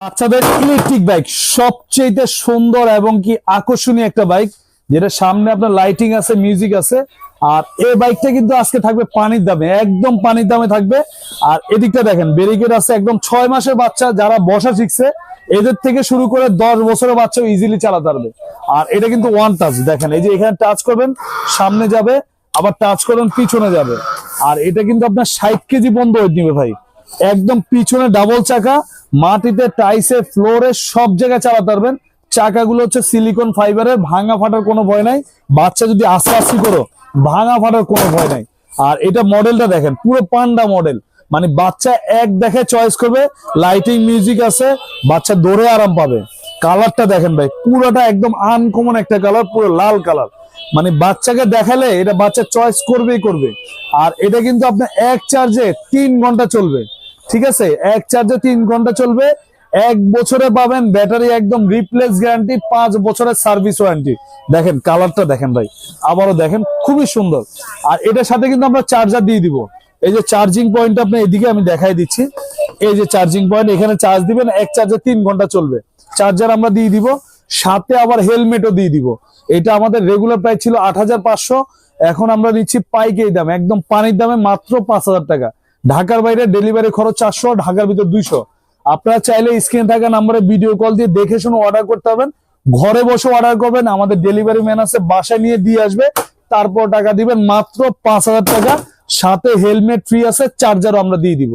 বাচ্চাদের electric bike সবচেয়ে সুন্দর এবং কি আকর্ষণীয় একটা বাইক, যেটা সামনে আপনার লাইটিং আছে, মিউজিক আছে। আর এই বাইকটা কিন্তু আজকে থাকবে পানির দামে, একদম পানির দামে থাকবে। আর এদিকটা দেখেন ব্যারিকেড আছে, একদম 6 মাসের বাচ্চা যারা বসা শিখছে এদের থেকে শুরু করে 10 বছরের বাচ্চা ইজিলি চালাতে পারবে। আর এটা কিন্তু ওয়ান টাচ, দেখেন এই যে এখানে টাচ করবেন সামনে যাবে, আবার টাচ করবেন পিছনে যাবে। আর এটা কিন্তু আপনার 60 কেজি পর্যন্ত ওয়েট নিবে ভাই। একদম পিছনে ডাবল চাকা, মাটিতে টাইসে ফ্লোরে সব জায়গায় চালাতে পারবেন। চাকাগুলো হচ্ছে সিলিকন ফাইবারের, ভাঙা ফাটার কোনো ভয় নাই। বাচ্চা যদি আস্তে আস্তে করো ভাঙা ফাটার কোনো ভয় নাই। আর এটা মডেলটা দেখেন পুরো পান্ডা মডেল, মানে বাচ্চা এক দেখে চয়েস করবে। লাইটিং মিউজিক আছে, বাচ্চা দৌড়ে আরাম পাবে। কালারটা দেখেন ভাই, পুরোটা একদম আনকমন একটা কালার, পুরো লাল কালার। মানে বাচ্চাকে দেখালে এটা বাচ্চা চয়েস করবেই করবে। আর এটা কিন্তু আপনার এক চার্জে 3 ঘন্টা চলবে, ঠিক আছে? এক চার্জে 3 ঘন্টা চলবে। 1 বছরে পাবেন ব্যাটারি একদম রিপ্লেস গ্যারান্টি, 5 বছরের সার্ভিস ওয়ারেন্টি। দেখেন কালারটা দেখেন ভাই, আবারও দেখেন খুবই সুন্দর। আর এটার সাথে কিন্তু আমরা চার্জার দিয়ে দিব। এই যে চার্জিং পয়েন্ট আপনি এদিকে আমি দেখাই দিচ্ছি, এই যে চার্জিং পয়েন্ট, এখানে চার্জ দিবেন, এক চার্জে 3 ঘন্টা চলবে। চার্জার আমরা দিয়ে দিব, সাথে আবার হেলমেটও দিয়ে দিব। এটা আমাদের রেগুলার প্রাইস ছিল 8500, এখন আমরা নিচ্ছি পাইকারি দাম, একদম পানির দামে মাত্র 5000 টাকা। ঢাকার বাইরে ডেলিভারি খরচ 400, ঢাকার ভিতর 200। আপনারা চাইলে স্ক্রিনে থাকা নম্বরে ভিডিও কল দিয়ে দেখে শুনে অর্ডার করতে পারবেন। ঘরে বসে অর্ডার করবেন, আমাদের ডেলিভারি ম্যান আছে, বাসায় নিয়ে দিয়ে আসবে। তারপর টাকা দিবেন মাত্র 5000 টাকা, সাথে হেলমেট ফ্রি আছে, চার্জারও আমরা দিয়ে দিব।